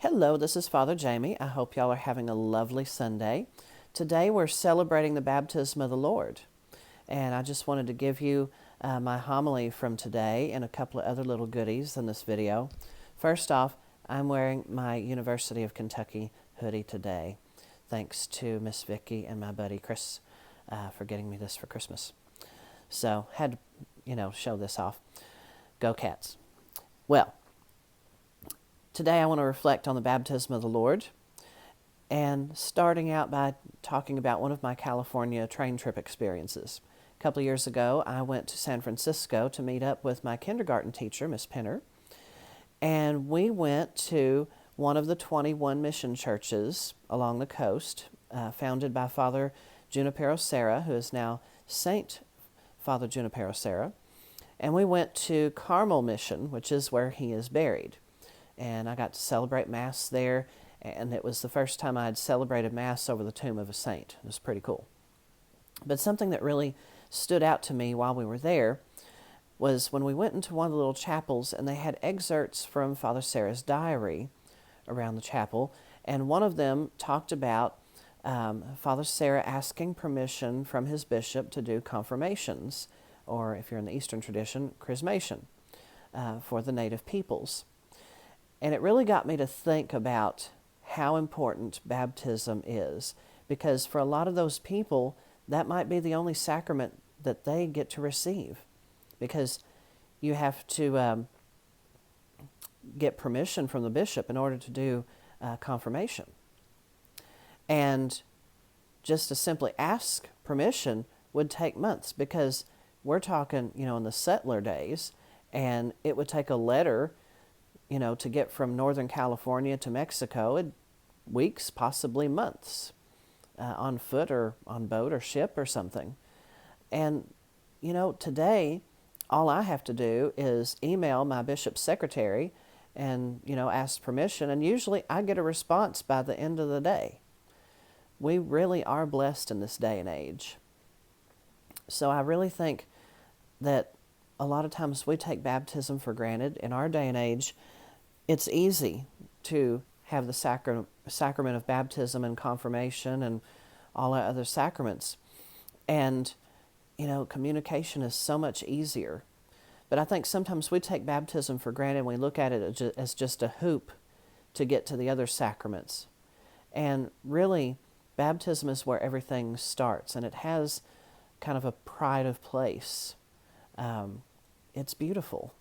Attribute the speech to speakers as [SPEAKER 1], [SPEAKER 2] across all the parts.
[SPEAKER 1] Hello, this is Father Jamie. I hope y'all are having a lovely Sunday. Today we're celebrating the baptism of the Lord. And I just wanted to give you my homily from today and a couple of other little goodies in this video. First off, I'm wearing my University of Kentucky hoodie today. Thanks to Miss Vicky and my buddy Chris for getting me this for Christmas. So, had to, show this off. Go Cats. Well, today I want to reflect on the baptism of the Lord, and starting out by talking about one of my California train trip experiences. A couple of years ago, I went to San Francisco to meet up with my kindergarten teacher, Miss Penner, and we went to one of the 21 mission churches along the coast, founded by Father Junipero Serra, who is now Saint Father Junipero Serra, and we went to Carmel Mission, which is where he is buried. And I got to celebrate Mass there, and it was the first time I had celebrated Mass over the tomb of a saint. It was pretty cool. But something that really stood out to me while we were there was when we went into one of the little chapels, and they had excerpts from Father Serra's diary around the chapel, and one of them talked about Father Serra asking permission from his bishop to do confirmations, or if you're in the Eastern tradition, chrismation, for the native peoples. And it really got me to think about how important baptism is, because for a lot of those people, that might be the only sacrament that they get to receive, because you have to get permission from the bishop in order to do confirmation. And just to simply ask permission would take months, because we're talking, in the settler days, and it would take a letter to get from Northern California to Mexico, weeks, possibly months, on foot or on boat or ship or something. And, today, all I have to do is email my bishop's secretary and, ask permission, and usually I get a response by the end of the day. We really are blessed in this day and age. So I really think that a lot of times we take baptism for granted. In our day and age, it's easy to have the sacrament of baptism and confirmation and all our other sacraments. And, communication is so much easier. But I think sometimes we take baptism for granted and we look at it as just a hoop to get to the other sacraments. And really, baptism is where everything starts, and it has kind of a pride of place. It's beautiful.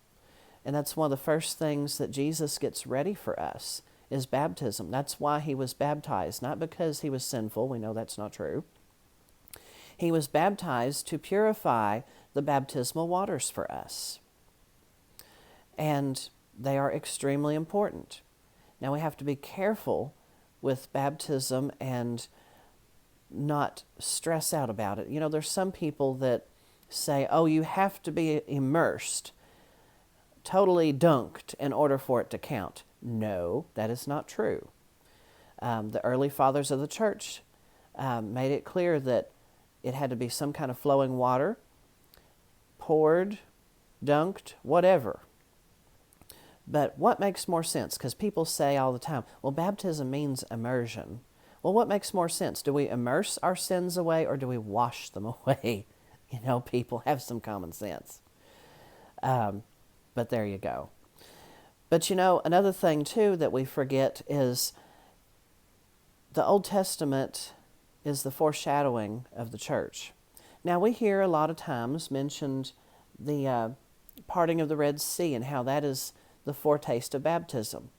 [SPEAKER 1] And that's one of the first things that Jesus gets ready for us is baptism. That's why he was baptized, not because he was sinful. We know that's not true. He was baptized to purify the baptismal waters for us. And they are extremely important. Now we have to be careful with baptism and not stress out about it. There's some people that say, oh, you have to be immersed, totally dunked in order for it to count. No, that is not true. The early fathers of the church made it clear that it had to be some kind of flowing water, poured, dunked, whatever. But what makes more sense? Because people say all the time, well, baptism means immersion. Well, what makes more sense? Do we immerse our sins away, or do we wash them away? People have some common sense. But there you go. But another thing too that we forget is the Old Testament is the foreshadowing of the church. Now we hear a lot of times mentioned the parting of the Red Sea and how that is the foretaste of baptism.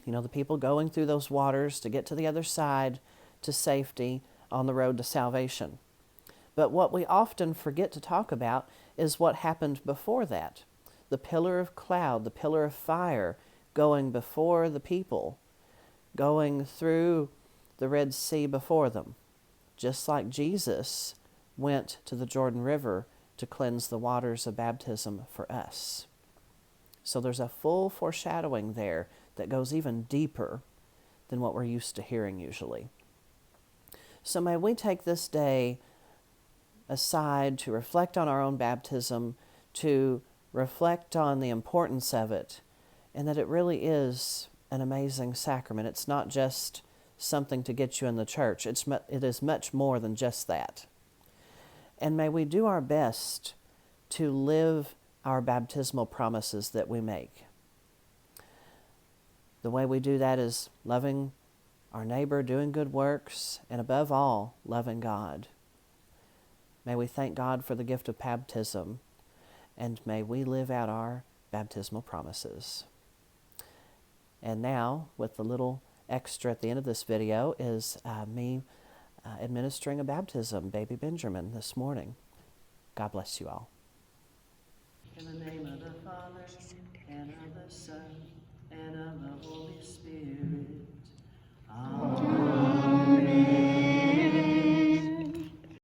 [SPEAKER 1] The people going through those waters to get to the other side to safety on the road to salvation. But what we often forget to talk about is what happened before that. The pillar of cloud, the pillar of fire going before the people, going through the Red Sea before them, just like Jesus went to the Jordan River to cleanse the waters of baptism for us. So there's a full foreshadowing there that goes even deeper than what we're used to hearing usually. So may we take this day aside to reflect on our own baptism, to reflect on the importance of it, and that it really is an amazing sacrament. It's not just something to get you in the church. It is much more than just that. And may we do our best to live our baptismal promises that we make. The way we do that is loving our neighbor, doing good works, and above all, loving God. May we thank God for the gift of baptism, and may we live out our baptismal promises. And now, with the little extra at the end of this video, is me administering a baptism, baby Benjamin, this morning. God bless you all. In the name of the Father, and of the Son, and of the Holy Spirit. Amen.